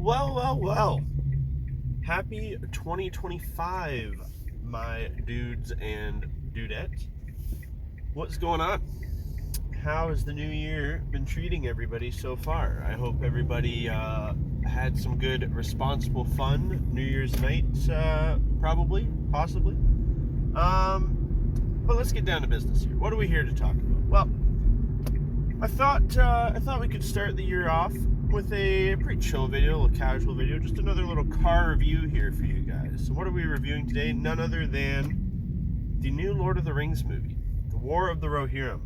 Well. Happy 2025, my dudes and dudettes. What's going on? How has the new year been treating everybody so far? I hope everybody had some good, responsible fun New Year's night, probably, possibly. But let's get down to business here. What are we here to talk about? Well, I thought we could start the year off with a pretty chill video, a little casual video, just another little car review here for you guys. So what are we reviewing today? None other than the new Lord of the Rings movie, The War of the Rohirrim.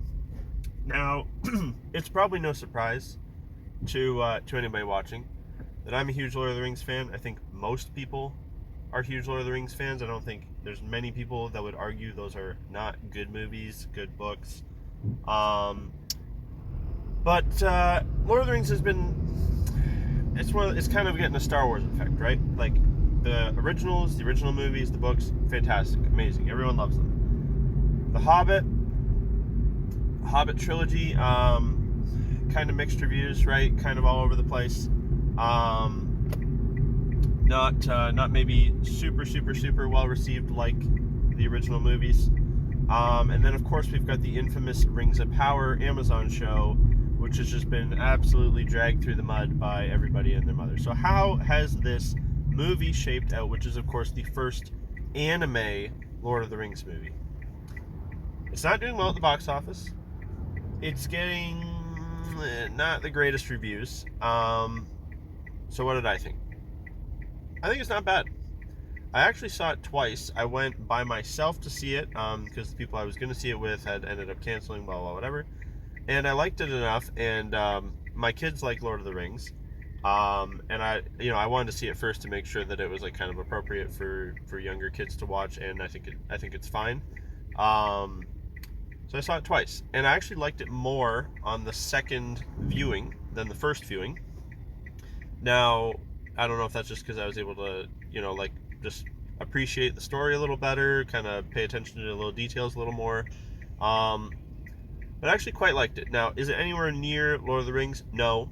Now, it's probably no surprise to anybody watching that I'm a huge Lord of the Rings fan. I think most people are huge Lord of the Rings fans. I don't think there's many people that would argue those are not good movies, good books. But Lord of the Rings has been, it's kind of getting a Star Wars effect, right? Like the originals, the original movies, the books, fantastic, amazing, everyone loves them. The Hobbit trilogy, kind of mixed reviews, right? Kind of all over the place. Not maybe super well received like the original movies. And then of course we've got the infamous Rings of Power Amazon show, which has just been absolutely dragged through the mud by everybody and their mother. So how has this movie shaped out, which is of course the first anime Lord of the Rings movie? It's not doing well at the box office. It's getting not the greatest reviews. So what did I think? I think it's not bad. I actually saw it twice. I went by myself to see it because the people I was going to see it with had ended up canceling, blah, blah, whatever. And I liked it enough, and my kids like Lord of the Rings, and I wanted to see it first to make sure that it was like kind of appropriate for younger kids to watch, and I think it's fine. So I saw it twice, and I actually liked it more on the second viewing than the first viewing. Now, I don't know if that's just because I was able to, just appreciate the story a little better, kind of pay attention to the little details a little more. But I actually quite liked it. Now, is it anywhere near Lord of the Rings? No.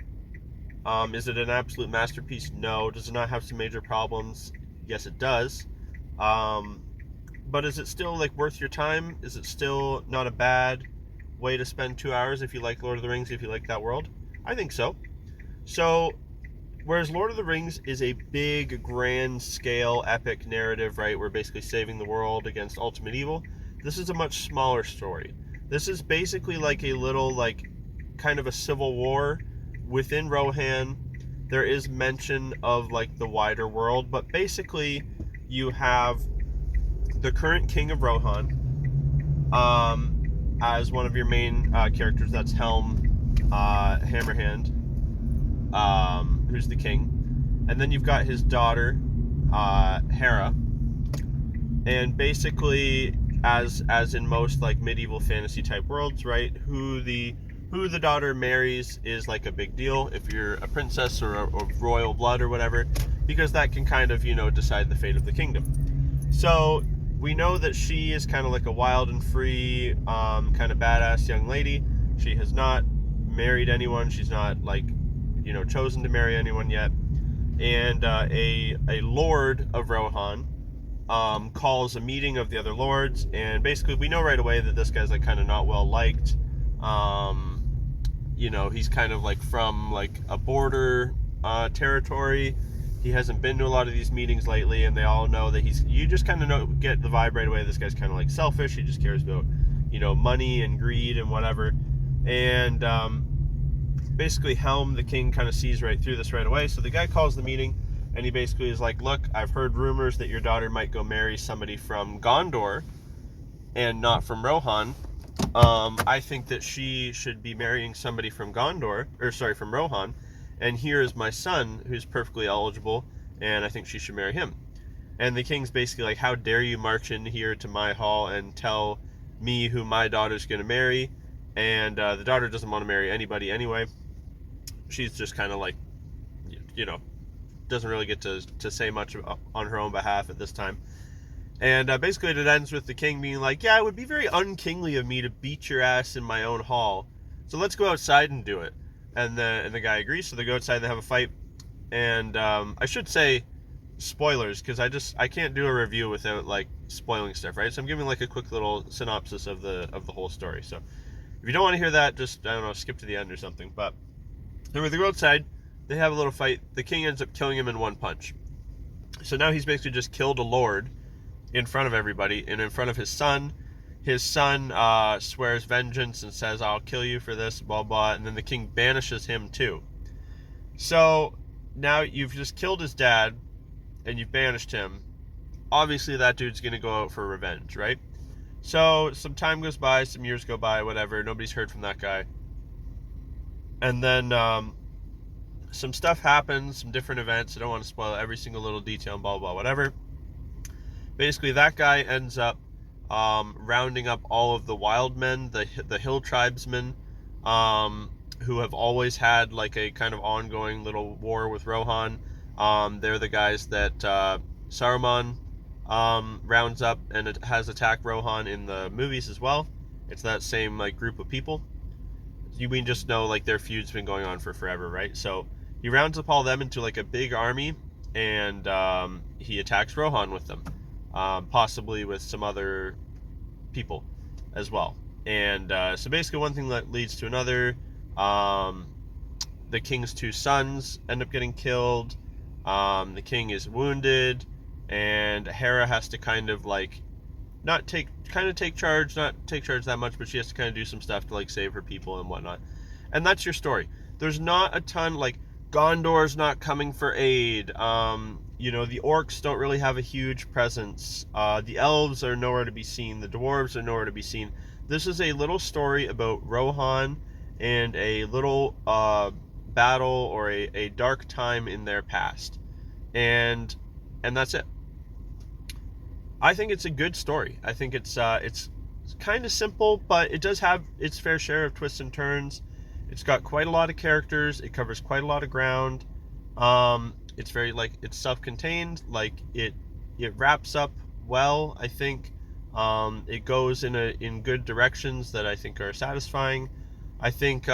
Is it an absolute masterpiece? No. Does it not have some major problems? Yes, it does. But is it still worth your time? Is it still not a bad way to spend 2 hours if you like Lord of the Rings, if you like that world? I think so. So, whereas Lord of the Rings is a big, grand scale, epic narrative, right? We're basically saving the world against ultimate evil. This is a much smaller story. This is basically like a little, kind of a civil war within Rohan. There is mention of, the wider world, but basically you have the current king of Rohan as one of your main characters. That's Helm Hammerhand, who's the king. And then you've got his daughter, Hera. And basically, as in most medieval fantasy type worlds, right, who the daughter marries is a big deal if you're a princess or royal blood or whatever, because that can kind of decide the fate of the kingdom. So we know that she is kind of a wild and free, kind of badass young lady. She has not married anyone. She's not chosen to marry anyone yet. And a lord of Rohan calls a meeting of the other lords, and basically we know right away that this guy's kind of not well liked. He's kind of from a border territory. He hasn't been to a lot of these meetings lately, and they all know that you just kind of get the vibe right away. This guy's kind of selfish. He just cares about money and greed and whatever. And basically Helm, the king, kind of sees right through this right away. So the guy calls the meeting, and he basically is look, I've heard rumors that your daughter might go marry somebody from Gondor and not from Rohan. I think that she should be marrying somebody from from Rohan, and here is my son who's perfectly eligible, and I think she should marry him. And the king's basically how dare you march in here to my hall and tell me who my daughter's going to marry? And the daughter doesn't want to marry anybody anyway. She's just kind of doesn't really get to say much on her own behalf at this time. And basically it ends with the king being yeah, it would be very unkingly of me to beat your ass in my own hall. So let's go outside and do it. And the guy agrees, so they go outside and they have a fight. And I should say spoilers, because I can't do a review without like spoiling stuff, right? So I'm giving like a quick little synopsis of the whole story. So if you don't want to hear that, just, I don't know, skip to the end or something. But anyway, they go outside, they have a little fight. The king ends up killing him in one punch. So now he's basically just killed a lord in front of everybody and in front of his son. His son swears vengeance and says, "I'll kill you for this," blah blah. And then the king banishes him too. So now you've just killed his dad and you've banished him. Obviously that dude's gonna go out for revenge, right? So some time goes by, some years go by, whatever. Nobody's heard from that guy. And then some stuff happens, some different events. I don't want to spoil every single little detail and blah blah whatever. Basically, that guy ends up rounding up all of the wild men, the hill tribesmen, who have always had like a kind of ongoing little war with Rohan. They're the guys that Saruman rounds up and it has attacked Rohan in the movies as well. It's that same like group of people. We just know like their feud's been going on for forever, right? So he rounds up all them into like a big army, and he attacks Rohan with them, possibly with some other people as well. And so basically one thing that leads to another. The king's two sons end up getting killed. The king is wounded, and Hera has to kind of like not take charge that much, but she has to kind of do some stuff to like save her people and whatnot. And that's your story. There's not a ton, like Gondor's not coming for aid. The orcs don't really have a huge presence. The elves are nowhere to be seen. The dwarves are nowhere to be seen. This is a little story about Rohan and a little battle or a dark time in their past. And that's it. I think it's a good story. I think it's kind of simple, but it does have its fair share of twists and turns. It's got quite a lot of characters. It covers quite a lot of ground. It's very like it's self-contained. Like it wraps up well. I think it goes in good directions that I think are satisfying. I think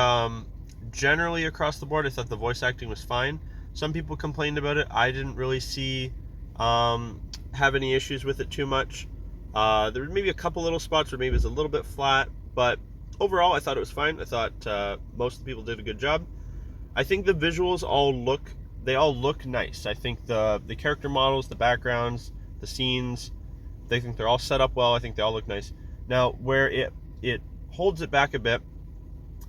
generally across the board, I thought the voice acting was fine. Some people complained about it. I didn't really see have any issues with it too much. There were maybe a couple little spots where maybe it was a little bit flat, but overall I thought it was fine. I thought most of the people did a good job. I think the visuals all look nice. I think the character models, the backgrounds, the scenes, they think they're all set up well. I think they all look nice. Now where it holds it back a bit,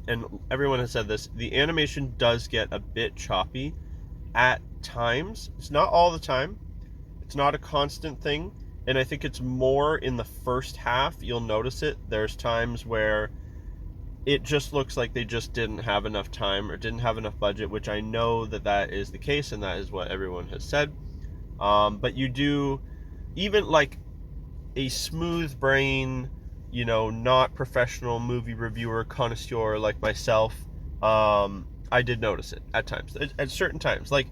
and everyone has said this, the animation does get a bit choppy at times. It's not all the time. It's not a constant thing, and I think it's more in the first half. You'll notice it. There's times where it just looks like they just didn't have enough time or didn't have enough budget, which I know that is the case, and that is what everyone has said. But you do, even like a smooth brain, not professional movie reviewer connoisseur like myself, I did notice it at times, at certain times, like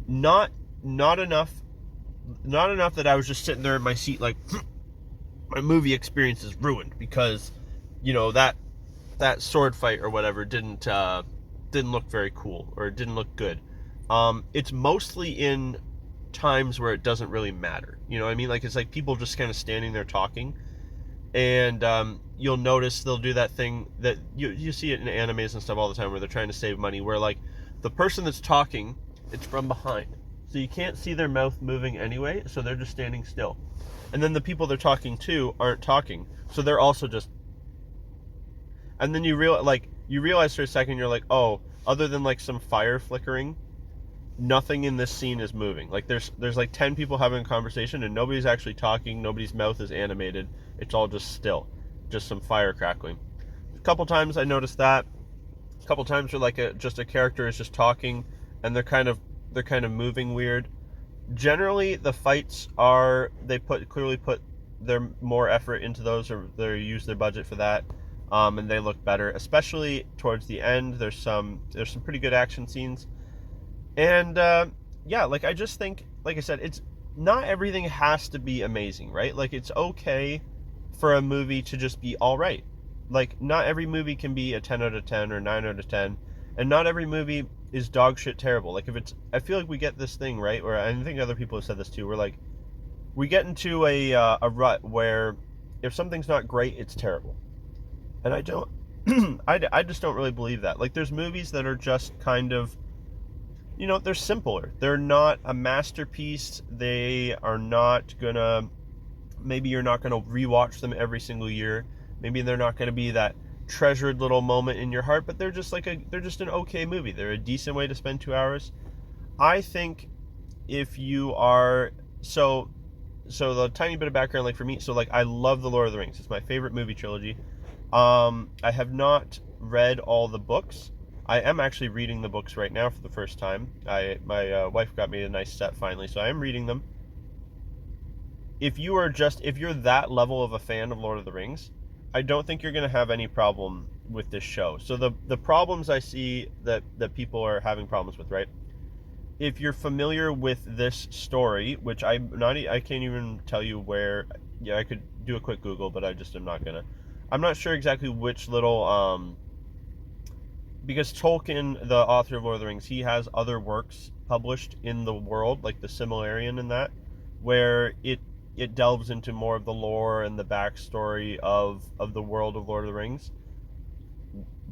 not enough that I was just sitting there in my seat like my movie experience is ruined because that sword fight or whatever didn't look very cool or it didn't look good. It's mostly in times where it doesn't really matter. You know what I mean? Like it's like people just kind of standing there talking, and you'll notice they'll do that thing that you see it in animes and stuff all the time where they're trying to save money, where like the person that's talking, it's from behind, so you can't see their mouth moving anyway, so they're just standing still, and then the people they're talking to aren't talking, so they're also just, and then you realize for a second, you're like, oh, other than like some fire flickering, nothing in this scene is moving. Like there's like 10 people having a conversation and nobody's actually talking, nobody's mouth is animated, it's all just still, just some fire crackling. A couple times I noticed that. A couple times where like just a character is just talking and they're kind of moving weird. Generally the fights clearly put their more effort into those, or they use their budget for that, and they look better, especially towards the end. There's some pretty good action scenes. And I just think, like I said, it's not everything has to be amazing, right? Like it's okay for a movie to just be all right. Like not every movie can be a 10 out of 10 or 9 out of 10, and not every movie is dog shit terrible. Like if it's, I feel like we get this thing right, where I think other people have said this too. We're like, we get into a rut where if something's not great, it's terrible, and I don't. I just don't really believe that. Like there's movies that are just kind of, they're simpler. They're not a masterpiece. They are not gonna, maybe you're not gonna rewatch them every single year. Maybe they're not gonna be that treasured little moment in your heart, but they're just they're just an okay movie. They're a decent way to spend 2 hours. I think if you are, so the tiny bit of background, like for me, so like I love the Lord of the Rings. It's my favorite movie trilogy. I have not read all the books. I am actually reading the books right now for the first time. My wife got me a nice set finally, so I am reading them. If you're that level of a fan of Lord of the Rings, I don't think you're going to have any problem with this show. So the problems I see that people are having problems with, right? If you're familiar with this story, which I can't even tell you where. Yeah, I could do a quick Google, but I just am not gonna. I'm not sure exactly which little because Tolkien, the author of Lord of the Rings, he has other works published in the world, like the Silmarillion and that, where it delves into more of the lore and the backstory of the world of Lord of the Rings.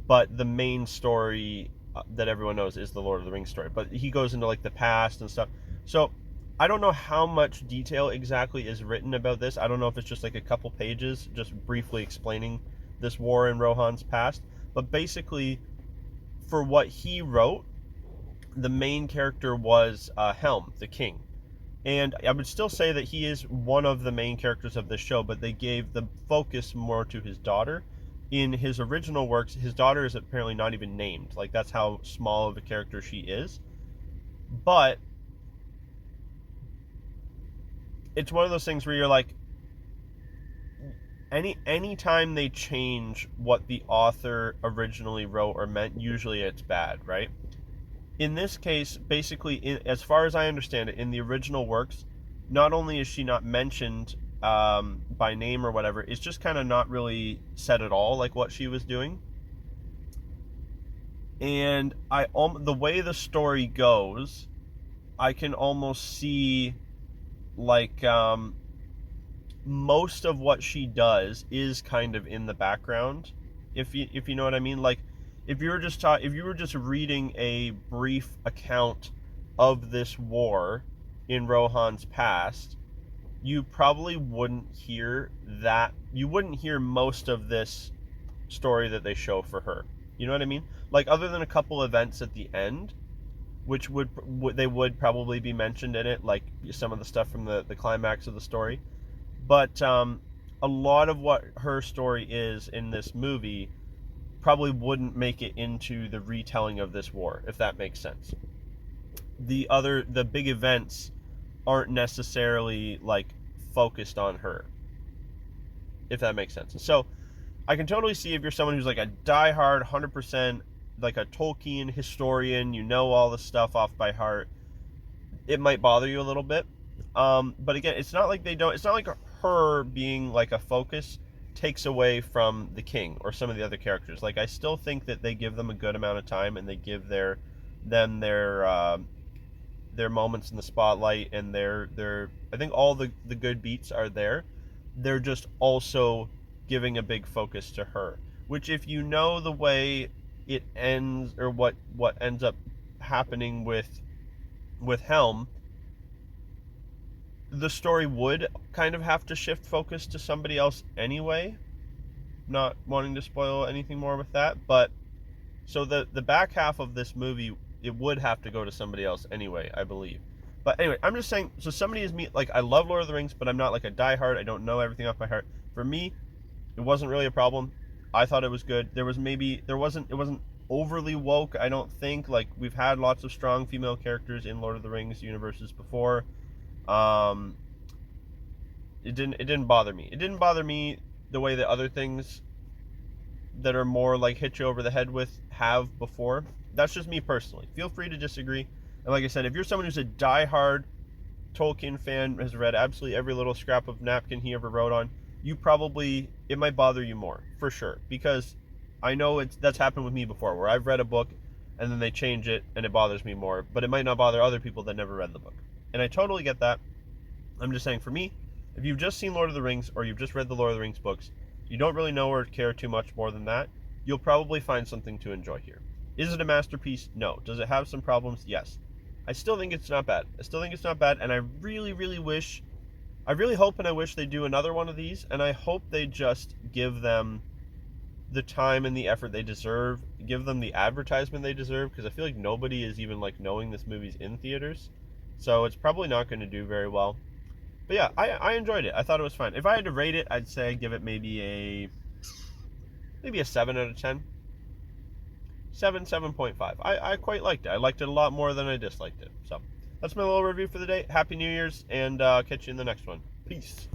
But the main story that everyone knows is the Lord of the Rings story. But he goes into like the past and stuff. So I don't know how much detail exactly is written about this. I don't know if it's just like a couple pages just briefly explaining this war in Rohan's past. But basically, for what he wrote, the main character was Helm, the king. And I would still say that he is one of the main characters of this show, but they gave the focus more to his daughter. In his original works, his daughter is apparently not even named. Like, that's how small of a character she is. But it's one of those things where you're like, any time they change what the author originally wrote or meant, usually it's bad, right? In this case, basically, as far as I understand it, in the original works, not only is she not mentioned by name or whatever, it's just kind of not really said at all, like what she was doing. And the way the story goes, I can almost see like most of what she does is kind of in the background, if you know what I mean. Like if you were just reading a brief account of this war in Rohan's past, you probably wouldn't hear that. You wouldn't hear most of this story that they show for her. You know what I mean? Like other than a couple events at the end, which they would probably be mentioned in it, like some of the stuff from the climax of the story. But a lot of what her story is in this movie probably wouldn't make it into the retelling of this war, if that makes sense. The big events aren't necessarily like focused on her, if that makes sense. So I can totally see if you're someone who's like a diehard 100% like a Tolkien historian, you know all the stuff off by heart, it might bother you a little bit. But again, it's not like her being like a focus takes away from the king or some of the other characters. Like I still think that they give them a good amount of time and they give their moments in the spotlight, and their I think all the good beats are there. They're just also giving a big focus to her, which if you know the way it ends or what ends up happening with Helm, the story would kind of have to shift focus to somebody else anyway. Not wanting to spoil anything more with that, but so the back half of this movie, it would have to go to somebody else anyway, I believe. But anyway, I'm just saying, so somebody is me, like I love Lord of the Rings, but I'm not like a diehard. I don't know everything off by heart. For me, it wasn't really a problem. I thought it was good. It wasn't overly woke, I don't think. Like we've had lots of strong female characters in Lord of the Rings universes before. It didn't bother me. It didn't bother me the way that other things that are more like hit you over the head with have before. That's just me personally. Feel free to disagree. And like I said, if you're someone who's a diehard Tolkien fan, has read absolutely every little scrap of napkin he ever wrote on, it might bother you more, for sure. Because I know that's happened with me before, where I've read a book, and then they change it and it bothers me more, but it might not bother other people that never read the book. And I totally get that. I'm just saying, for me, if you've just seen Lord of the Rings or you've just read the Lord of the Rings books, you don't really know or care too much more than that, you'll probably find something to enjoy here. Is it a masterpiece? No. Does it have some problems? Yes. I still think it's not bad. And I really, really hope and I wish they do another one of these, and I hope they just give them the time and the effort they deserve, give them the advertisement they deserve, because I feel like nobody is even like knowing this movie's in theaters, so it's probably not going to do very well. But yeah, I enjoyed it. I thought it was fun. If I had to rate it, I'd say give it maybe a 7 out of 10. 7.5. I quite liked it. I liked it a lot more than I disliked it. So that's my little review for the day. Happy New Year's, and catch you in the next one. Peace.